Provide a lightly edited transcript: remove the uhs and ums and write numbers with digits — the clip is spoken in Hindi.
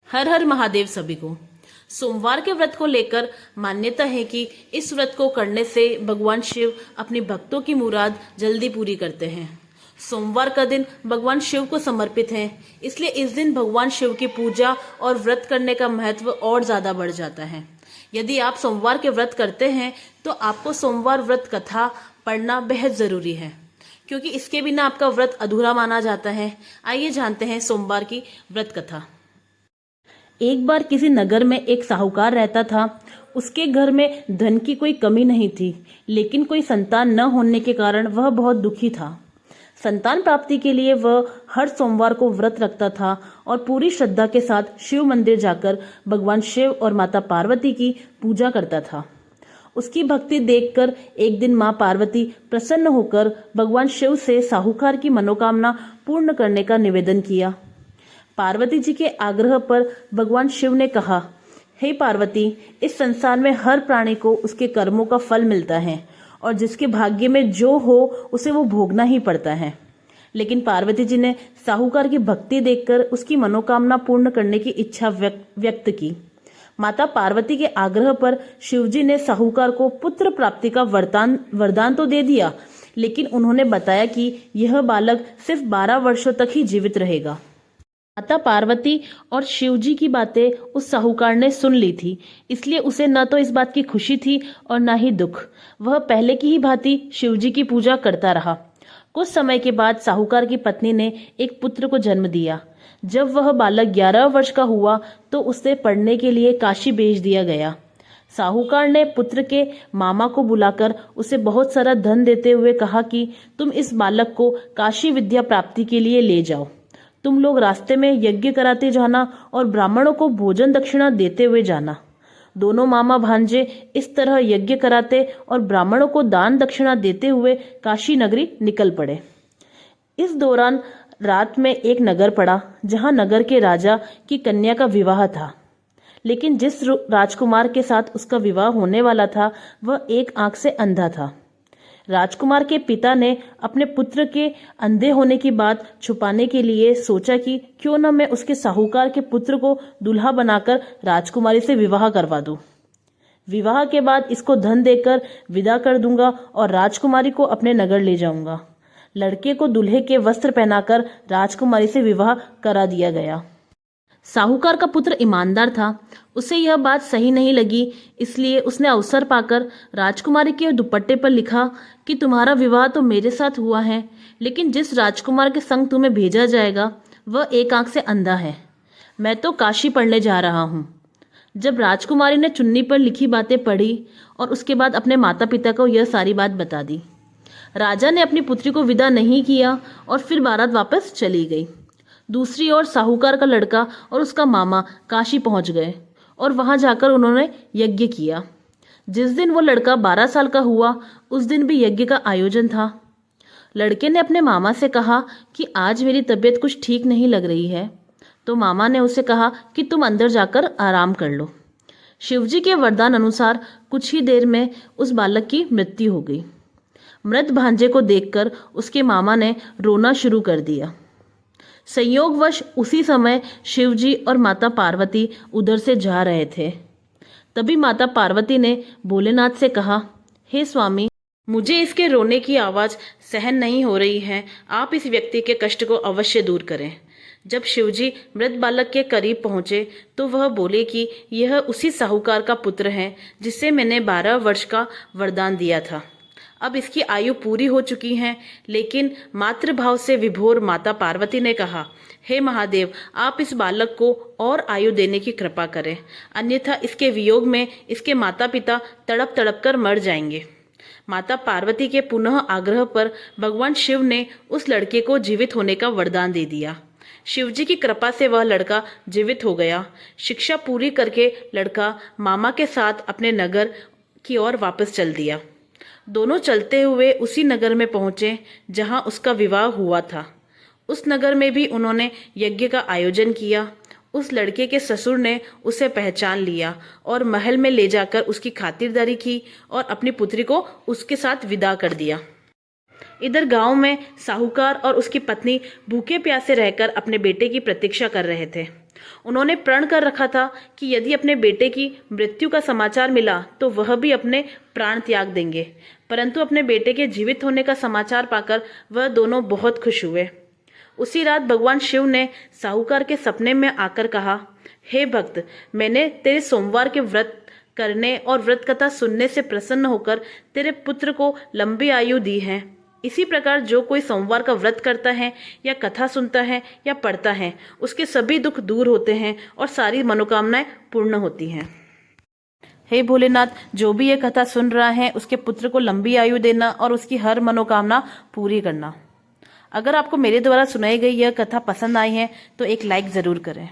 हर हर महादेव सभी को। सोमवार के व्रत को लेकर मान्यता है कि इस व्रत को करने से भगवान शिव अपने भक्तों की मुराद जल्दी पूरी करते हैं। सोमवार का दिन भगवान शिव को समर्पित है, इसलिए इस दिन भगवान शिव की पूजा और व्रत करने का महत्व और ज्यादा बढ़ जाता है। यदि आप सोमवार के व्रत करते हैं तो आपको सोमवार व्रत कथा पढ़ना बेहद जरूरी है, क्योंकि इसके बिना आपका व्रत अधूरा माना जाता है। आइए जानते हैं सोमवार की व्रत कथा। एक बार किसी नगर में एक साहूकार रहता था। उसके घर में धन की कोई कमी नहीं थी, लेकिन कोई संतान न होने के कारण वह बहुत दुखी था। संतान प्राप्ति के लिए वह हर सोमवार को व्रत रखता था और पूरी श्रद्धा के साथ शिव मंदिर जाकर भगवान शिव और माता पार्वती की पूजा करता था। उसकी भक्ति देखकर एक दिन मां पार्वती प्रसन्न होकर भगवान शिव से साहूकार की मनोकामना पूर्ण करने का निवेदन किया। पार्वती जी के आग्रह पर भगवान शिव ने कहा, हे पार्वती, इस संसार में हर प्राणी को उसके कर्मों का फल मिलता है और जिसके भाग्य में जो हो उसे वो भोगना ही पड़ता है। लेकिन पार्वती जी ने साहूकार की भक्ति देखकर उसकी मनोकामना पूर्ण करने की इच्छा व्यक्त की। माता पार्वती के आग्रह पर शिवजी ने साहूकार को पुत्र प्राप्ति का वरदान तो दे दिया, लेकिन उन्होंने बताया कि यह बालक सिर्फ 12 वर्षों तक ही जीवित रहेगा। माता पार्वती और शिवजी की बातें उस साहूकार ने सुन ली थी, इसलिए उसे न तो इस बात की खुशी थी और न ही दुख। वह पहले की ही भांति शिवजी की पूजा करता रहा। कुछ समय के बाद साहूकार की पत्नी ने एक पुत्र को जन्म दिया। जब वह बालक 11 वर्ष का हुआ तो उसे पढ़ने के लिए काशी भेज दिया गया। साहूकार ने पुत्र के मामा को बुलाकर उसे बहुत सारा धन देते हुए कहा कि तुम इस बालक को काशी विद्या प्राप्ति के लिए ले जाओ। तुम लोग रास्ते में यज्ञ कराते जाना और ब्राह्मणों को भोजन दक्षिणा देते हुए जाना। दोनों मामा भांजे इस तरह यज्ञ कराते और ब्राह्मणों को दान दक्षिणा देते हुए काशी नगरी निकल पड़े। इस दौरान रात में एक नगर पड़ा, जहां नगर के राजा की कन्या का विवाह था। लेकिन जिस राजकुमार के साथ उसका विवाह होने वाला था वह एक आंख से अंधा था। राजकुमार के पिता ने अपने पुत्र के अंधे होने की बात छुपाने के लिए सोचा कि क्यों न मैं उसके साहूकार के पुत्र को दूल्हा बनाकर राजकुमारी से विवाह करवा दूं। विवाह के बाद इसको धन देकर विदा कर दूंगा और राजकुमारी को अपने नगर ले जाऊंगा। लड़के को दूल्हे के वस्त्र पहनाकर राजकुमारी से विवाह करा दिया गया। साहूकार का पुत्र ईमानदार था। उसे यह बात सही नहीं लगी, इसलिए उसने अवसर पाकर राजकुमारी के दुपट्टे पर लिखा कि तुम्हारा विवाह तो मेरे साथ हुआ है, लेकिन जिस राजकुमार के संग तुम्हें भेजा जाएगा वह एक आंख से अंधा है। मैं तो काशी पढ़ने जा रहा हूँ। जब राजकुमारी ने चुन्नी पर लिखी बातें पढ़ी और उसके बाद अपने माता पिता को यह सारी बात बता दी। राजा ने अपनी पुत्री को विदा नहीं किया और फिर बारात वापस चली गई। दूसरी ओर साहूकार का लड़का और उसका मामा काशी पहुंच गए और वहां जाकर उन्होंने यज्ञ किया। जिस दिन वो लड़का 12 साल का हुआ उस दिन भी यज्ञ का आयोजन था। लड़के ने अपने मामा से कहा कि आज मेरी तबीयत कुछ ठीक नहीं लग रही है, तो मामा ने उसे कहा कि तुम अंदर जाकर आराम कर लो। शिवजी के वरदान अनुसार कुछ ही देर में उस बालक की मृत्यु हो गई। मृत भांजे को देखकर उसके मामा ने रोना शुरू कर दिया। संयोगवश उसी समय शिवजी और माता पार्वती उधर से जा रहे थे। तभी माता पार्वती ने भोलेनाथ से कहा, हे स्वामी, मुझे इसके रोने की आवाज सहन नहीं हो रही है। आप इस व्यक्ति के कष्ट को अवश्य दूर करें। जब शिवजी मृत बालक के करीब पहुंचे तो वह बोले कि यह उसी साहूकार का पुत्र है जिसे मैंने 12 वर्ष का वरदान दिया था। अब इसकी आयु पूरी हो चुकी है, लेकिन मातृभाव से विभोर माता पार्वती ने कहा, हे महादेव, आप इस बालक को और आयु देने की कृपा करें, अन्यथा इसके वियोग में इसके माता पिता तड़प तड़प कर मर जाएंगे। माता पार्वती के पुनः आग्रह पर भगवान शिव ने उस लड़के को जीवित होने का वरदान दे दिया। शिवजी की कृपा से वह लड़का जीवित हो गया। शिक्षा पूरी करके लड़का मामा के साथ अपने नगर की ओर वापस चल दिया। दोनों चलते हुए उसी नगर में पहुंचे जहां उसका विवाह हुआ था। उस नगर में भी उन्होंने यज्ञ का आयोजन किया। उस लड़के के ससुर ने उसे पहचान लिया और महल में ले जाकर उसकी खातिरदारी की और अपनी पुत्री को उसके साथ विदा कर दिया। इधर गांव में साहूकार और उसकी पत्नी भूखे प्यासे रहकर अपने बेटे की प्रतीक्षा कर रहे थे। उन्होंने प्रण कर रखा था कि यदि अपने बेटे की मृत्यु का समाचार मिला तो वह भी अपने प्राण त्याग देंगे, परंतु अपने बेटे के जीवित होने का समाचार पाकर वह दोनों बहुत खुश हुए। उसी रात भगवान शिव ने साहूकार के सपने में आकर कहा, हे भक्त, मैंने तेरे सोमवार के व्रत करने और व्रत कथा सुनने से प्रसन्न होकर तेरे पुत्र को लंबी आयु दी है। इसी प्रकार जो कोई सोमवार का व्रत करता है या कथा सुनता है या पढ़ता है, उसके सभी दुख दूर होते हैं और सारी मनोकामनाएं पूर्ण होती हैं। हे भोलेनाथ, जो भी ये कथा सुन रहा है उसके पुत्र को लंबी आयु देना और उसकी हर मनोकामना पूरी करना। अगर आपको मेरे द्वारा सुनाई गई यह कथा पसंद आई है तो एक लाइक जरूर करें।